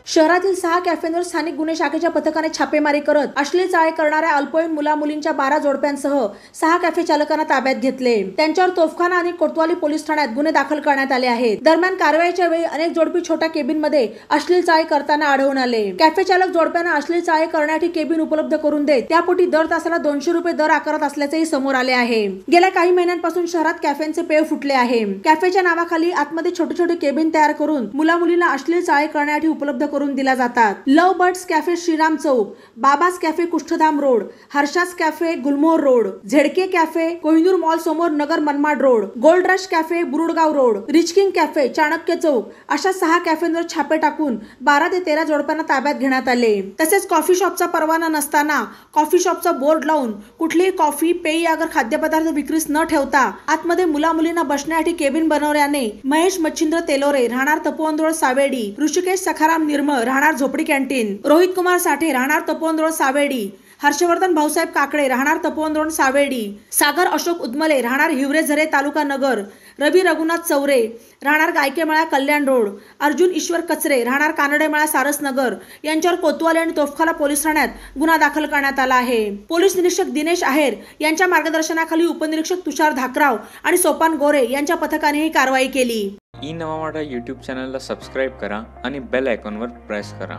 शहरातील 6 कॅफेंवर स्थानिक गुन्हे शाखेच्या पथकाने छापेमारी करत अश्लील चाळे करणाऱ्या अल्पवयीन मुला-मुलींच्या 12 जोडप्यांसह 6 कॅफे चालकांना ताब्यात घेतले। त्यांच्यावर तोफखाना आणि कोतवाली पोलीस ठाण्यात गुन्हे दाखल करण्यात आले आहेत। दरम्यान कारवाईच्या वेळी अनेक जोडपी छोट्या केबिनमध्ये अश्लील चाळे करताना आढळून आले। कॅफे चालक जोडप्यांना अश्लील चाळे करण्यासाठी केबिन उपलब्ध करून देत त्यापोटी दर तासाला 200 रुपये दर आकारत असल्याचेही समोर आले आहे। गेल्या काही महिन्यांपासून शहरात कॅफेंचे पेव फुटले आहे। कॅफेच्या नावाखाली आतमध्ये छोटे छोटे केबिन तयार करून मुला-मुलींना अश्लील चाळे करण्यासाठी उपलब्ध करून दिला जातात। Love birds cafe Shriram Chowk, Babas cafe Kushthadham road, Harsha's cafe Gulmohar road, ZK cafe Kohinoor mall समोर Nagar Manmad road, gold rush cafe Burudgaon road, rich king cafe Chanakya Chowk अशा 6 कॅफेंवर छापे टाकून 12 ते 13 जोडप्यांना ताब्यात घेण्यात आले। तसेच कॉफी शॉपचा परवाना नसताना कॉफी शॉपचा बोर्ड लावून कुठलीही कॉफी, पेय अगर खाद्यपदार्थ विक्रीस न ठेवता आतमध्ये मुला-मुलींना बसण्यासाठी केबिन बनवल्याने महेश मच्छिंद्र तेलोरे राहणार तपोवन सावेडी, ऋषिकेश सखाराम निर्मळ राहणार झोपडी कॅन्टीन, रोहित कुमार साठे राहणार तपोवन सावेडी, हर्षवर्धन भाऊसाहेब काकडे राहणार तपोवन सावेडी, सागर अशोक उदमले राहणार हिवरे झरे तालुका नगर, रवी रघुनाथ चौरे राहणार गायकेमळा कल्याण रोड, अर्जुन ईश्वर कचरे राहणार कानडेमळा सारस नगर यांच्यावर कोतवाली आणि तोफखाना पोलीस ठाण्यात गुन्हा दाखल करण्यात आला आहे। पोलीस निरीक्षक दिनेश आहेर यांच्या मार्गदर्शनाखाली उपनिरीक्षक तुषार धाकराव आणि सोपान गोरे यांच्या पथकाने ही कारवाई केली। ई नवा मराठा यूट्यूब चॅनलला सबस्क्राईब करा आणि बेल आयकॉनवर प्रेस करा।